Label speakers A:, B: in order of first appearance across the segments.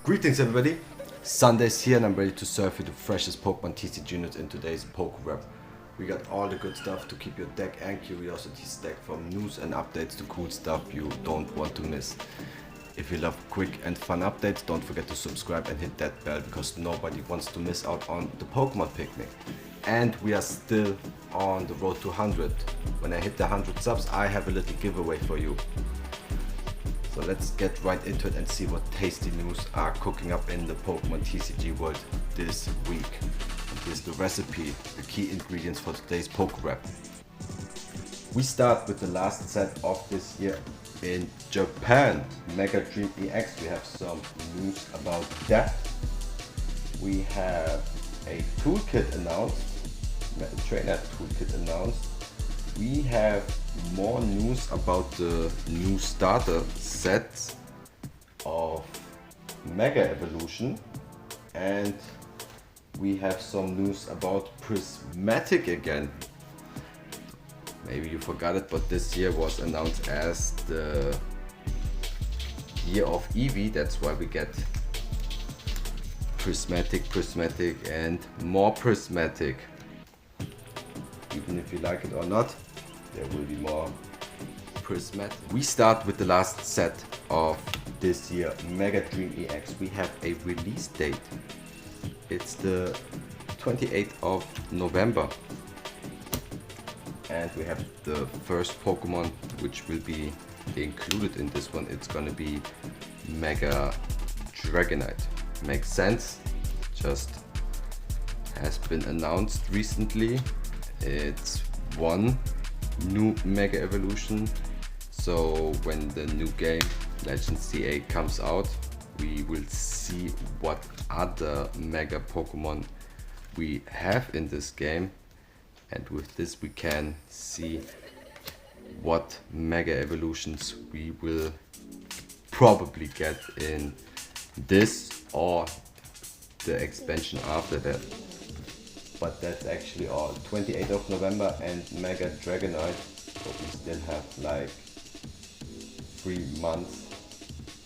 A: Greetings everybody, Sunday's here and I'm ready to serve you the freshest Pokemon TCG units in today's PokéWrap. We got all the good stuff to keep your deck and curiosity stacked, from news and updates to cool stuff you don't want to miss. If you love quick and fun updates, don't forget to subscribe and hit that bell, because nobody wants to miss out on the Pokemon picnic. And we are still on the road to 100. When I hit the 100 subs, I have a little giveaway for you. So let's get right into it and see what tasty news are cooking up in the Pokemon TCG world this week. And here's the recipe, the key ingredients for today's PokéWrap. We start with the last set of this year in Japan, Mega Dream EX. We have some news about that. We have a toolkit announced, a trainer toolkit announced. We have more news about the new starter sets of Mega Evolution, and we have some news about Prismatic again. Maybe you forgot it, but this year was announced as the year of Eevee. That's why we get Prismatic, and more Prismatic. Even if you like it or not, there will be more Prismatic. We start with the last set of this year, Mega Dream EX. We have a release date. It's the 28th of November. And we have the first Pokemon which will be included in this one. It's gonna be Mega Dragonite. Makes sense. Just has been announced recently. It's one new Mega Evolution, so when the new game Legends CA comes out, we will see what other Mega Pokemon we have in this game, and with this we can see what Mega Evolutions we will probably get in this or the expansion after that. But that's actually all. 28th of November and Mega Dragonite, so we still have like 3 months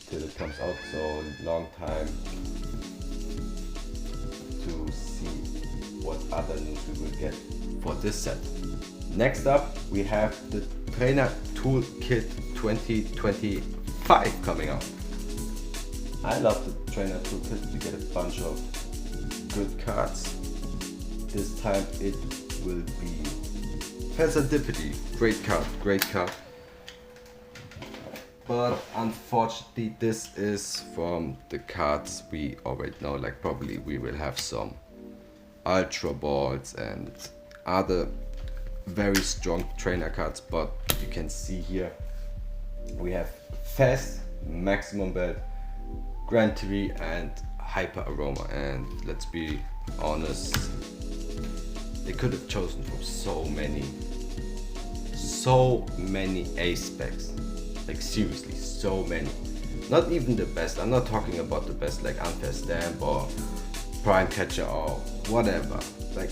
A: till it comes out, so long time to see what other news we will get for this set. Next up we have the Trainer Toolkit 2025 coming out. I love the Trainer Toolkit. You get a bunch of good cards. This time it will be Serendipity. Great card. But unfortunately this is from the cards we already know, like probably we will have some Ultra Balls and other very strong trainer cards, but you can see here we have Fast, Maximum Belt, Grand Tree and Hyper Aroma, and let's be honest, they could have chosen from so many ace specs. Like seriously, so many. Not even the best. I'm not talking about the best like Unfair Stamp or Prime Catcher or whatever. Like,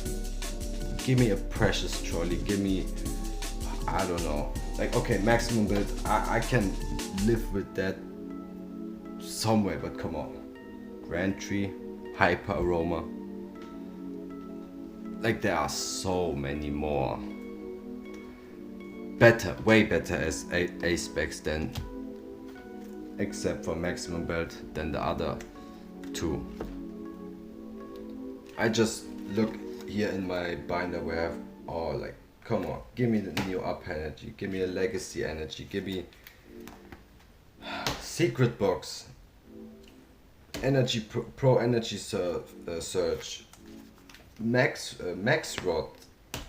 A: give me a Precious Trolley, give me, I don't know. Like, okay, Maximum Build, I can live with that somewhere, but come on. Grand Tree, Hyper Aroma. Like, there are so many more better, way better as ace specs than, except for Maximum Belt, than the other two. I just look here in my binder where I have all, like, come on, give me the Neo Up energy, give me a Legacy energy, give me Secret Box, Energy Pro Energy Surge, Max Rod,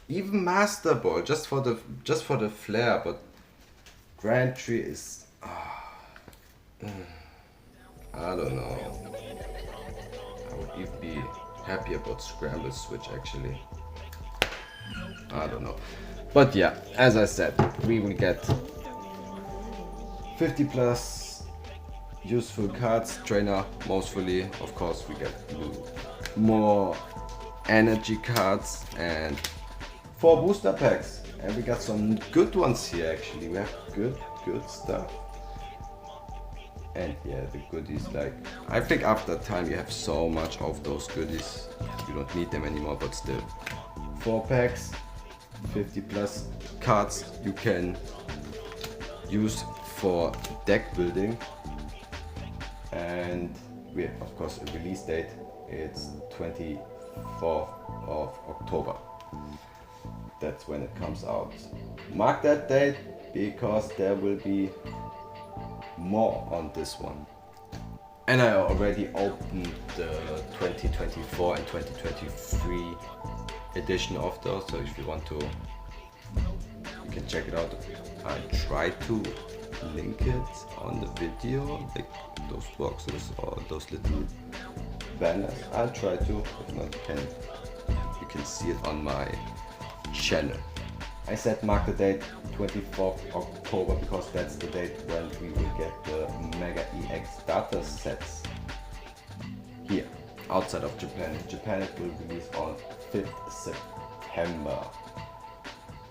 A: even Master Ball, just for the flair. But Grand Tree is, I don't know. I would even be happy about Scramble Switch actually. I don't know. But yeah, as I said, we will get 50 plus useful cards, trainer mostly. Of course we get more energy cards and 4 booster packs, and we got some good ones here actually. We have good stuff. And yeah, the goodies, like, I think after time you have so much of those goodies, you don't need them anymore, but still. 4 packs, 50 plus cards you can use for deck building. And we have, of course, a release date. It's 24th of October. That's when it comes out. Mark that date because there will be more on this one. And I already opened the 2024 and 2023 edition of those, so if you want to, you can check it out. I try to link it on the video, like those boxes or those little banners. I'll try to, if not you can see it on my channel. I said mark the date 24th October because that's the date when we will get the Mega EX starter sets here outside of Japan. In Japan it will release on 5th September.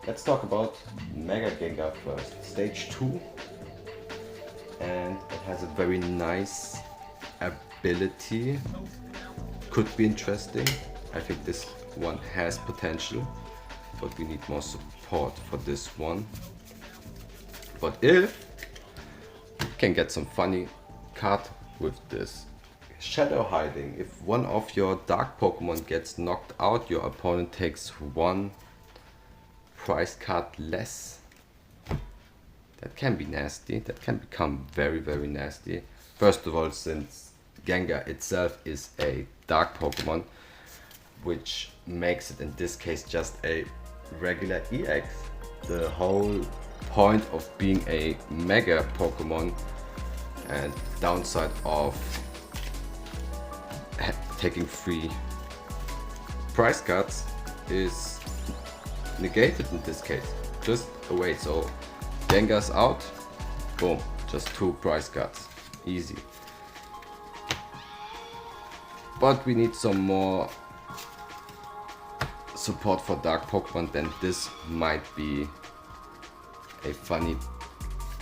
A: Let's talk about Mega Gengar first. Stage 2, and it has a very nice ability. Could be interesting. I think this one has potential, but we need more support for this one. But if you can get some funny card with this. Shadow hiding. If one of your dark Pokemon gets knocked out, your opponent takes 1 prize card less. That can be nasty. That can become very, very nasty. First of all, since Gengar itself is a dark Pokemon, which makes it in this case just a regular EX. The whole point of being a Mega Pokemon and downside of taking 3 prize cards is negated in this case. Just away. So Gengar's out, boom, just 2 prize cards, easy. But we need some more support for dark Pokemon, then this might be a funny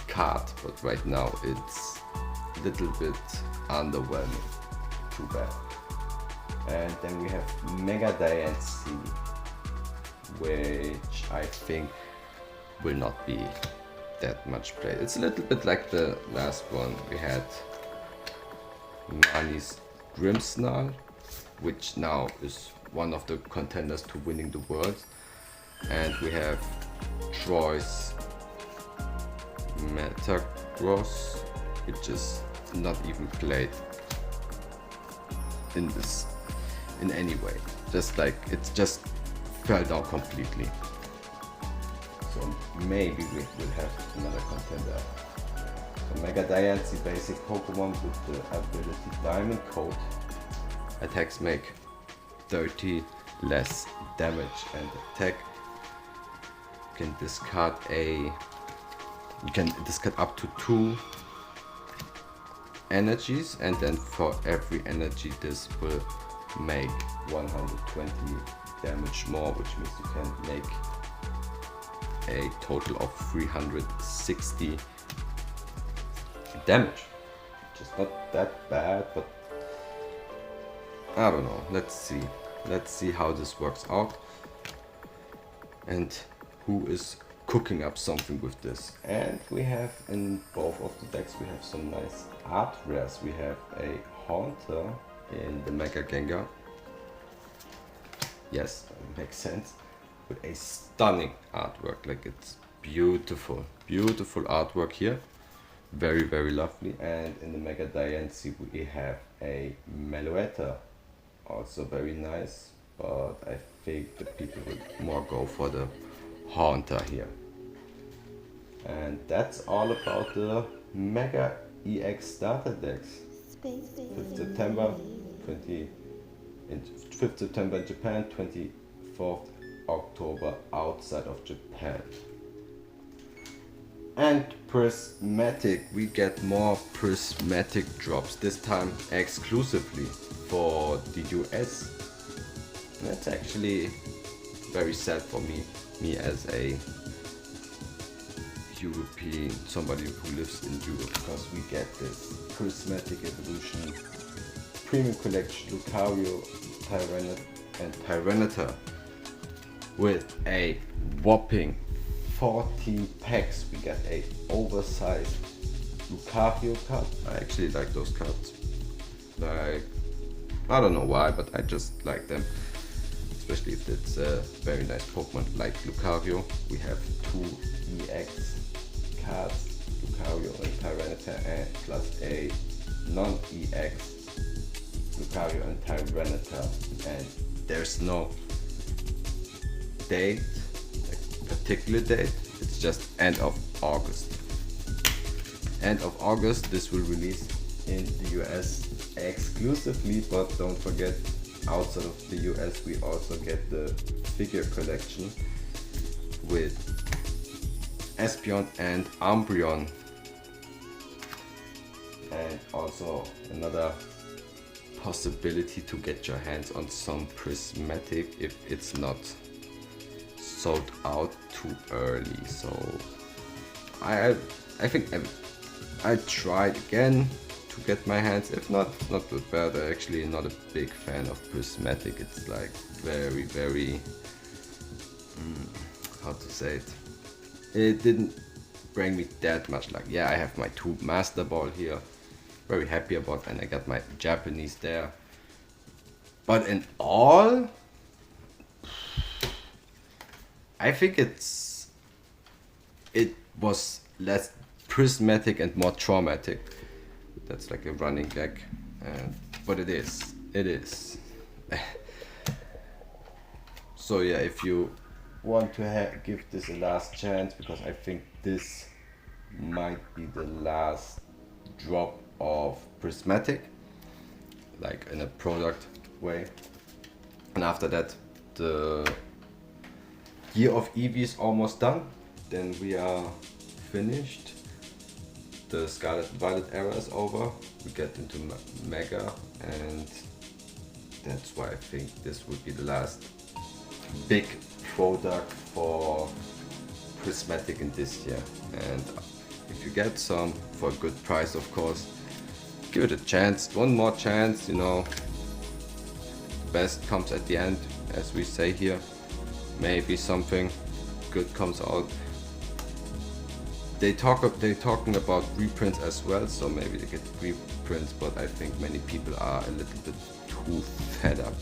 A: card, but right now it's a little bit underwhelming. Too bad. And then we have Mega Diancie, which I think will not be that much played. It's a little bit like the last one. We had Mani's Grimmsnarl, which now is one of the contenders to winning the world. And we have Troy's Metagross, which is not even played in any way. Just like it just fell down completely. So maybe we will have another contender. So Mega Diancie basic Pokemon with the ability Diamond Coat. Attacks make 30 less damage and attack. You can discard up to 2 energies, and then for every energy this will make 120 damage more, which means you can make a total of 360 damage, which is not that bad, but I don't know. Let's see how this works out and who is cooking up something with this. And we have in both of the decks we have some nice art rares. We have a Haunter in the Mega Gengar. Yes, it makes sense. With a stunning artwork, like it's beautiful, beautiful artwork here. Very, very lovely. And in the Mega Diancie we have a Meloetta, also very nice, but I think the people will more go for the Haunter here. And that's all about the Mega EX starter decks. 5th September in Japan, 24th October outside of Japan. And Prismatic, we get more Prismatic drops, this time exclusively for the US. That's actually very sad for me as a European, somebody who lives in Europe, because we get this Prismatic Evolution Premium Collection Lucario, Tyranitar and Tyranitar with a whopping 14 packs. We got a oversized Lucario card. I actually like those cards. Like, I don't know why, but I just like them. Especially if it's a very nice Pokemon like Lucario. We have 2 EX cards, Lucario and Tyranitar, and plus a non-EX Lucario and Tyranitar. And there's no date, like particular date, it's just end of August. End of August this will release in the US exclusively, but don't forget, outside of the US we also get the figure collection with Espeon and Umbreon, and also another possibility to get your hands on some Prismatic if it's not sold out too early. So I think I tried again to get my hands. If not, not too bad. I'm actually not a big fan of Prismatic. It's like very how to say it. It didn't bring me that much. Like, yeah, I have my 2 Master Ball here. Very happy about, and I got my Japanese there. But in all, I think it was less prismatic and more traumatic. That's like a running gag, but it is. So yeah, if you want to give this a last chance, because I think this might be the last drop of Prismatic, like in a product way, and after that the year of Eevee is almost done, then we are finished. The Scarlet and Violet era is over, we get into Mega, and that's why I think this would be the last big product for Prismatic in this year. And if you get some for a good price, of course, give it a chance, one more chance, you know. The best comes at the end, as we say here. Maybe something good comes out. They're talking about reprints as well, so maybe they get reprints, but I think many people are a little bit too fed up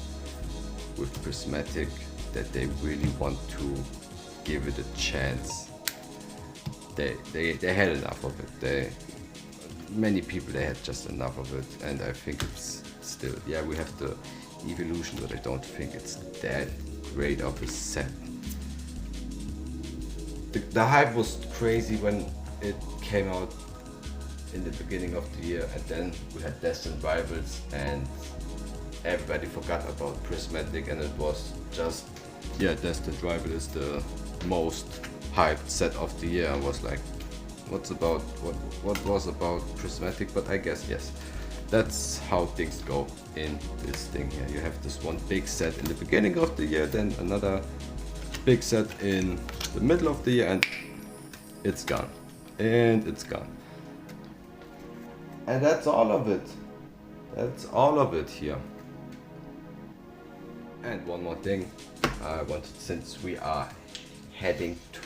A: with Prismatic that they really want to give it a chance. They had enough of it. Many people, they had just enough of it, and I think it's still, yeah, we have the Evolution, but I don't think it's that great of a set. The hype was crazy when it came out in the beginning of the year, and then we had Destined Rivals and everybody forgot about Prismatic, and it was just, yeah, Destined Rival is the most hyped set of the year. I was like, what was about Prismatic? But I guess, yes, that's how things go in this thing here. You have this one big set in the beginning of the year, then another big set in the middle of the year, and it's gone. And it's gone. And that's all of it. That's all of it here. And one more thing I wanted, since we are heading to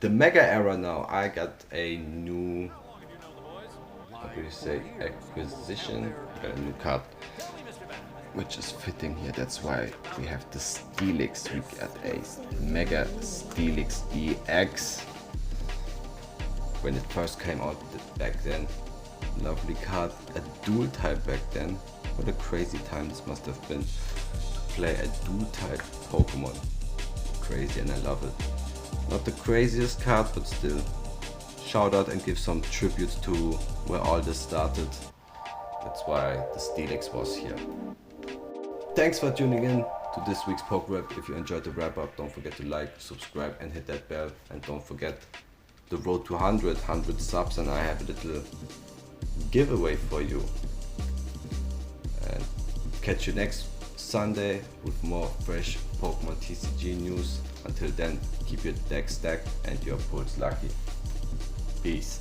A: the Mega era now, I got a new, how do you say, acquisition. I got a new card, which is fitting here. That's why we have the Steelix. We got a Mega Steelix EX. When it first came out back then, lovely card, a dual type back then. What a crazy time this must have been to play a dual type Pokemon. Crazy, and I love it. Not the craziest card, but still. Shout out and give some tribute to where all this started. That's why the Steelix was here. Thanks for tuning in to this week's PokéWrap. If you enjoyed the wrap up, don't forget to like, subscribe and hit that bell. And don't forget the road to 100 subs, and I have a little giveaway for you. And catch you next Sunday with more fresh Pokemon TCG news. Until then, keep your deck stacked and your pulls lucky. Peace.